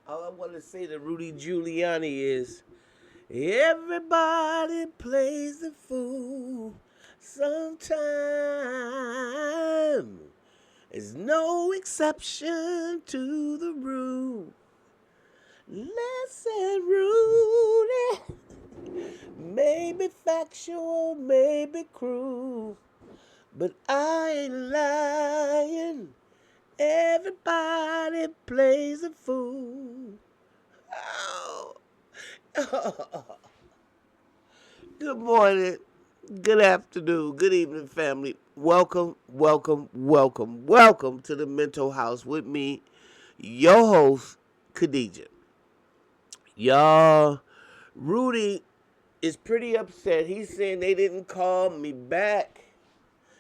All I want to say to Rudy Giuliani is everybody plays the fool sometime. There's no exception to the rule. Listen, Rudy. Maybe factual, maybe cruel, but I ain't lying. Everybody plays a fool. Oh. Good morning, good afternoon, good evening, family. Welcome, welcome, welcome, welcome to the Mental House with me, your host, Khadijah. Y'all, Rudy is pretty upset. He's saying they didn't call me back.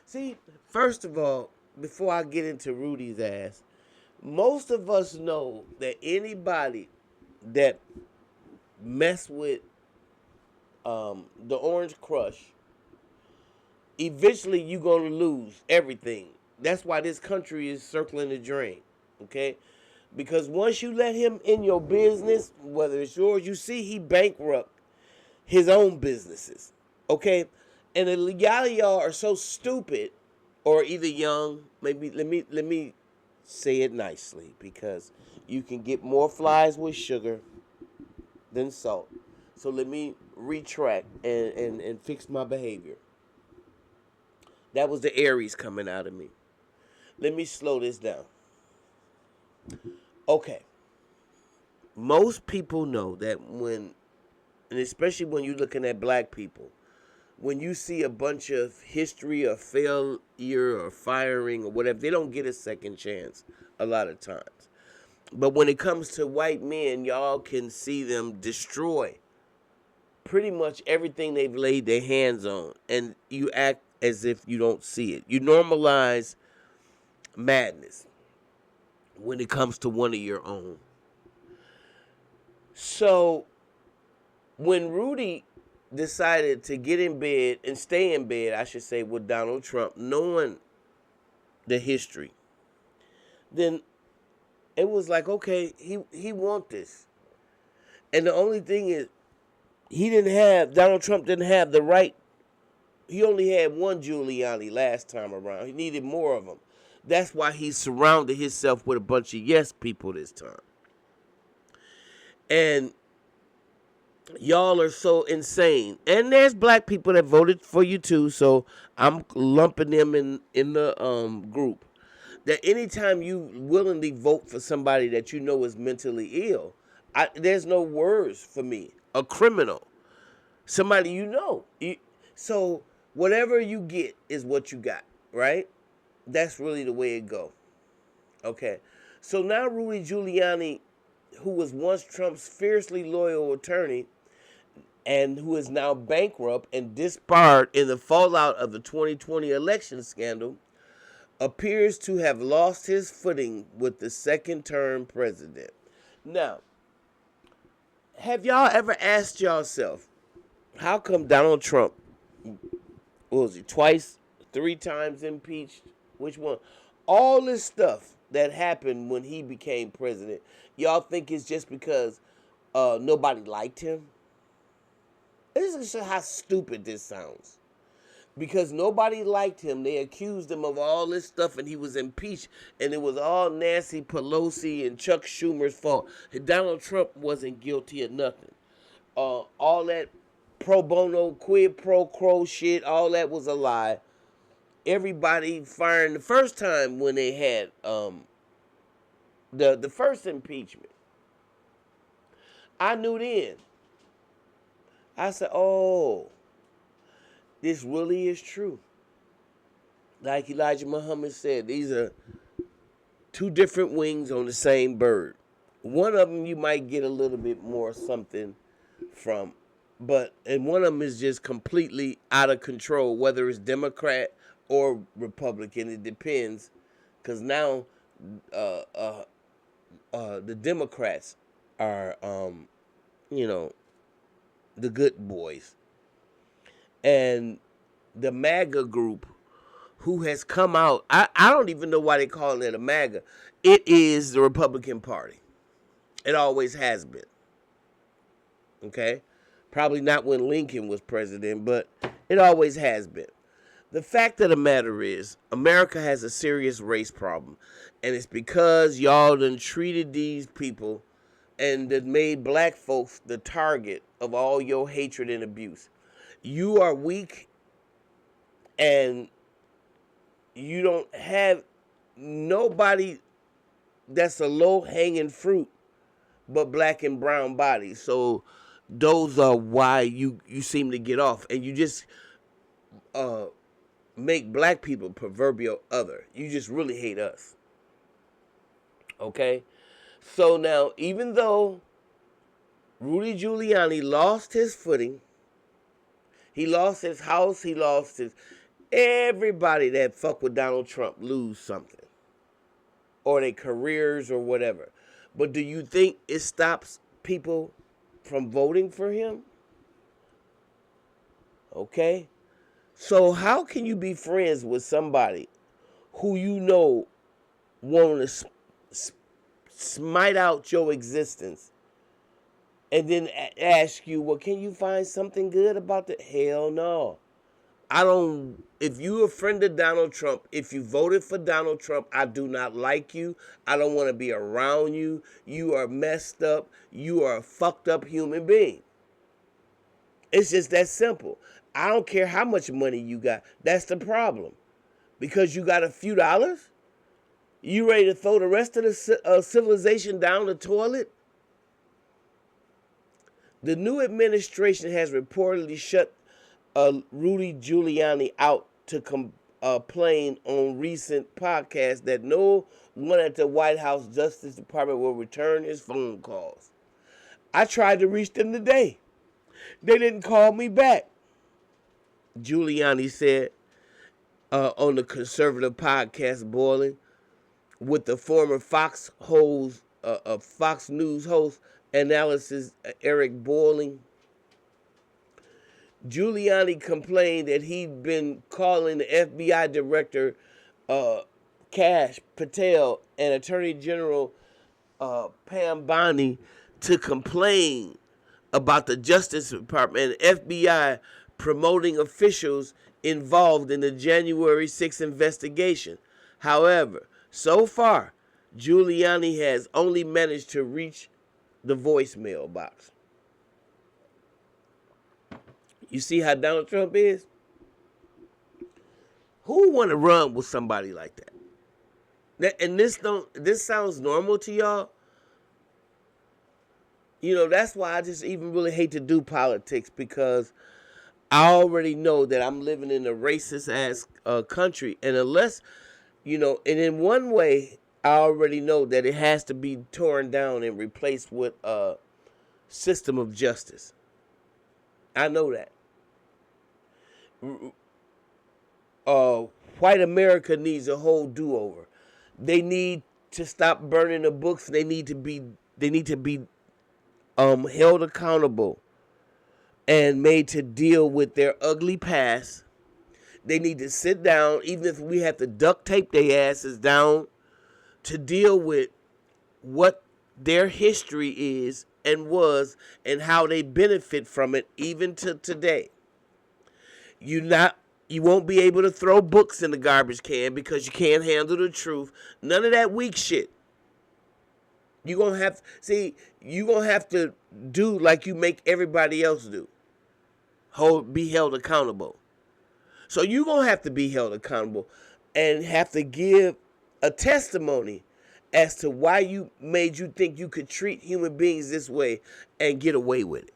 See, first of all, before I get into Rudy's ass, most of us know that anybody that mess with the Orange Crush, eventually you're going to lose everything. That's why this country is circling the drain, okay? Because once you let him in your business, whether it's yours, you see he bankrupt his own businesses, okay? And a lot of y'all are so stupid, or either young. Maybe let me say it nicely because you can get more flies with sugar than salt. So let me retract and fix my behavior. That was the Aries coming out of me. Let me slow this down. Okay. Most people know that and especially when you're looking at black people, when you see a bunch of history or failure or firing or whatever, they don't get a second chance a lot of times. But when it comes to white men, y'all can see them destroy pretty much everything they've laid their hands on, and you act as if you don't see it. You normalize madness when it comes to one of your own. So when Rudy decided to get in bed and stay in bed, I should say, with Donald Trump, knowing the history, then it was like, okay, he want this. And the only thing is, Donald Trump didn't have the right. He only had one Giuliani last time around. He needed more of them. That's why he surrounded himself with a bunch of yes people this time. And y'all are so insane. And there's black people that voted for you too, so I'm lumping them in the group. That anytime you willingly vote for somebody that you know is mentally ill, there's no words for me. A criminal, somebody you know. So whatever you get is what you got, right? That's really the way it go. Okay. So now Rudy Giuliani, who was once Trump's fiercely loyal attorney, and who is now bankrupt and disbarred in the fallout of the 2020 election scandal, appears to have lost his footing with the second term president. Now, have y'all ever asked yourself, how come Donald Trump, what was he, twice, three times impeached? Which one? All this stuff that happened when he became president, y'all think it's just because nobody liked him? This is how stupid this sounds. Because nobody liked him, they accused him of all this stuff, and he was impeached, and it was all Nancy Pelosi and Chuck Schumer's fault. Donald Trump wasn't guilty of nothing. All that pro bono, quid pro quo shit, all that was a lie. Everybody firing the first time when they had the first impeachment. I knew then. I said, oh, this really is true. Like Elijah Muhammad said, these are two different wings on the same bird. One of them you might get a little bit more something from, and one of them is just completely out of control, whether it's Democrat or Republican. It depends, because now uh, uh, the Democrats are, you know, the good boys, and the MAGA group who has come out. I don't even know why they call it a MAGA. It is the Republican Party. It always has been. Okay? Probably not when Lincoln was president, but it always has been. The fact of the matter is, America has a serious race problem. And it's because y'all done treated these people and that made black folks the target of all your hatred and abuse. You are weak and you don't have nobody that's a low hanging fruit but black and brown bodies. So those are why you seem to get off, and you just uh make black people proverbial other. You just really hate us. Okay? So now, even though Rudy Giuliani lost his footing, he lost his house, he lost his everybody that fuck with Donald Trump lose something. Or their careers or whatever. But do you think it stops people from voting for him? Okay? So how can you be friends with somebody who you know want to smite out your existence and then ask you, well, can you find something good about the hell no? I don't. If you're a friend of Donald Trump, if you voted for Donald Trump, I do not like you. I don't want to be around you. You are messed up. You are a fucked up human being. It's just that simple. I don't care how much money you got. That's the problem. Because you got a few dollars, you ready to throw the rest of the civilization down the toilet? The new administration has reportedly shut Rudy Giuliani out to complain on recent podcasts that no one at the White House Justice Department will return his phone calls. I tried to reach them today. They didn't call me back. Giuliani said on the conservative podcast Boiling with the former Fox News host analysis Eric Boiling. Giuliani complained that he'd been calling the FBI director Cash Patel and Attorney General Pam Bondi to complain about the Justice Department and FBI promoting officials involved in the January 6th investigation. However, so far, Giuliani has only managed to reach the voicemail box. You see how Donald Trump is? Who want to run with somebody like that? And this sounds normal to y'all. You know, that's why I just even really hate to do politics, because I already know that I'm living in a racist ass country, and unless, and in one way, I already know that it has to be torn down and replaced with a system of justice. I know that. White America needs a whole do-over. They need to stop burning the books. They need to be held accountable and made to deal with their ugly past. They need to sit down, even if we have to duct tape their asses down, to deal with what their history is and was and how they benefit from it even to today. You won't be able to throw books in the garbage can because you can't handle the truth. None of that weak shit. You gonna have to do like you make everybody else do. Be held accountable. So you gonna have to be held accountable and have to give a testimony as to why you think you could treat human beings this way and get away with it.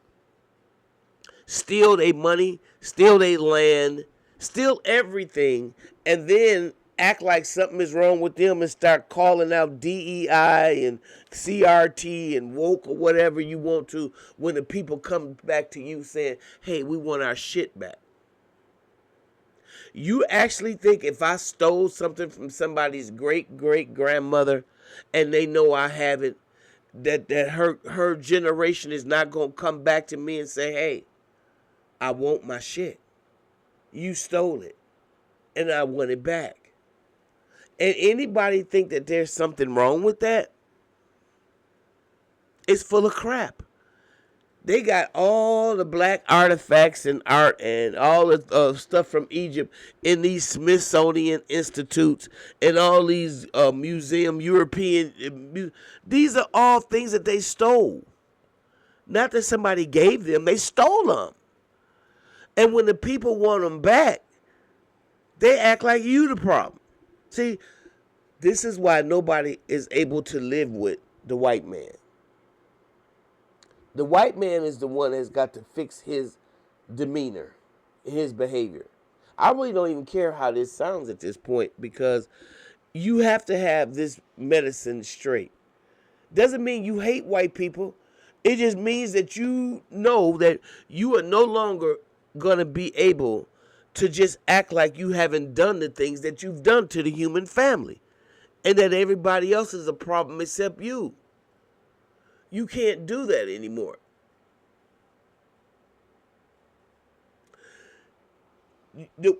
Steal their money, steal their land, steal everything, and then act like something is wrong with them and start calling out DEI and CRT and woke or whatever you want to when the people come back to you saying, hey, we want our shit back. You actually think if I stole something from somebody's great-great-grandmother and they know I have it, that her generation is not going to come back to me and say, hey, I want my shit. You stole it, and I want it back. And anybody think that there's something wrong with that? It's full of crap. They got all the black artifacts and art and all the stuff from Egypt in these Smithsonian institutes and all these museum European. These are all things that they stole. Not that somebody gave them; they stole them. And when the people want them back, they act like you the problem. See, this is why nobody is able to live with the white man. The white man is the one that's got to fix his demeanor, his behavior. I really don't even care how this sounds at this point because you have to have this medicine straight. Doesn't mean you hate white people. It just means that you know that you are no longer going to be able to just act like you haven't done the things that you've done to the human family and that everybody else is a problem except you. You can't do that anymore.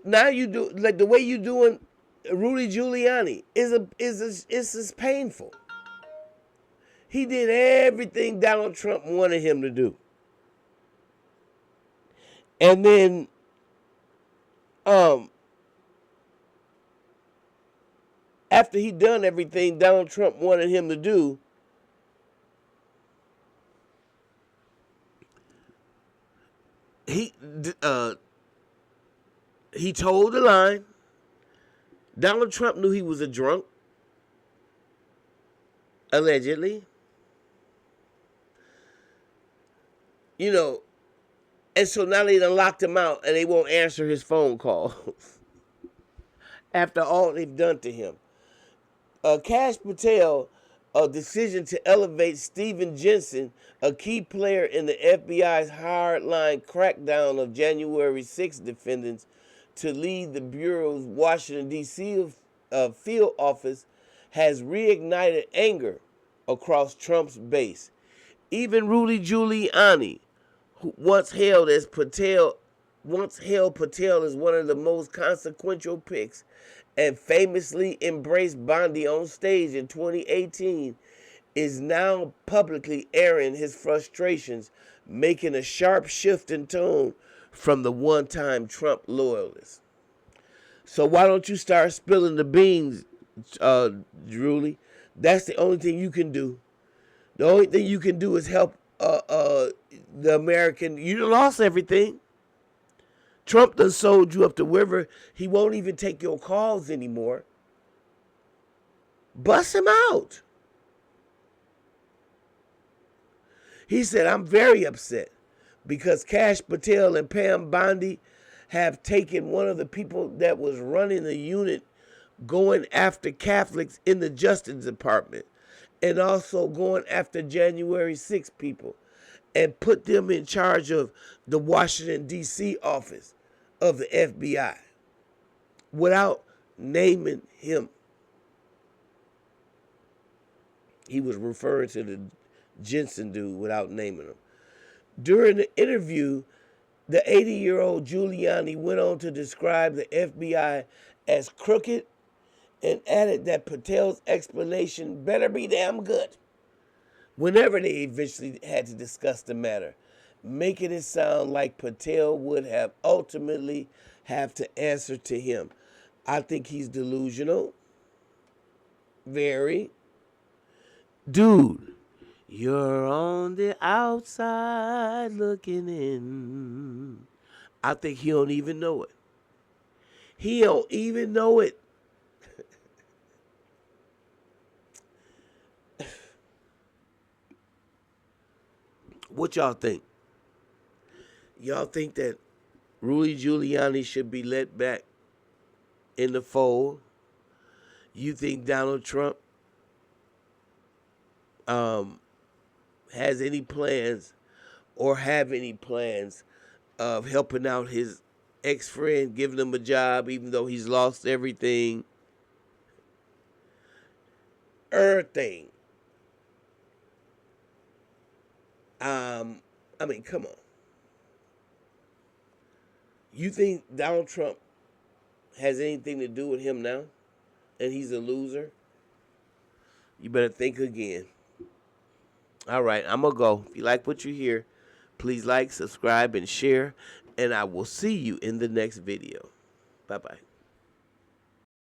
Now you do like the way you doing Rudy Giuliani is painful. He did everything Donald Trump wanted him to do, and then after he done everything Donald Trump wanted him to do, he he told the line. Donald Trump knew he was a drunk, allegedly. You know, and so now they done locked him out and they won't answer his phone calls after all they've done to him. Cash Patel, a decision to elevate Stephen Jensen, a key player in the FBI's hardline crackdown of January 6 defendants, to lead the Bureau's Washington, D.C. Field office, has reignited anger across Trump's base. Even Rudy Giuliani, who once held Patel as one of the most consequential picks and famously embraced Bondi on stage in 2018, is now publicly airing his frustrations, making a sharp shift in tone from the one-time Trump loyalist. So why don't you start spilling the beans, Julie? That's the only thing you can do. The only thing you can do is help the American. You done lost everything. Trump done sold you up the river. He won't even take your calls anymore. Bust him out. He said, I'm very upset because Cash Patel and Pam Bondi have taken one of the people that was running the unit going after Catholics in the Justice Department and also going after January 6 people and put them in charge of the Washington, D.C. office of the FBI without naming him. He was referring to the Jensen dude without naming him. During the interview, the 80-year-old Giuliani went on to describe the FBI as crooked and added that Patel's explanation better be damn good whenever they eventually had to discuss the matter, making it sound like Patel would have ultimately have to answer to him. I think he's delusional. Very. Dude, you're on the outside looking in. I think he don't even know it. He don't even know it. What y'all think? Y'all think that Rudy Giuliani should be let back in the fold? You think Donald Trump has any plans or have any plans of helping out his ex-friend, giving him a job even though he's lost everything? Everything. I mean, come on. You think Donald Trump has anything to do with him now? And he's a loser? You better think again. All right, I'm going to go. If you like what you hear, please like, subscribe, and share. And I will see you in the next video. Bye-bye.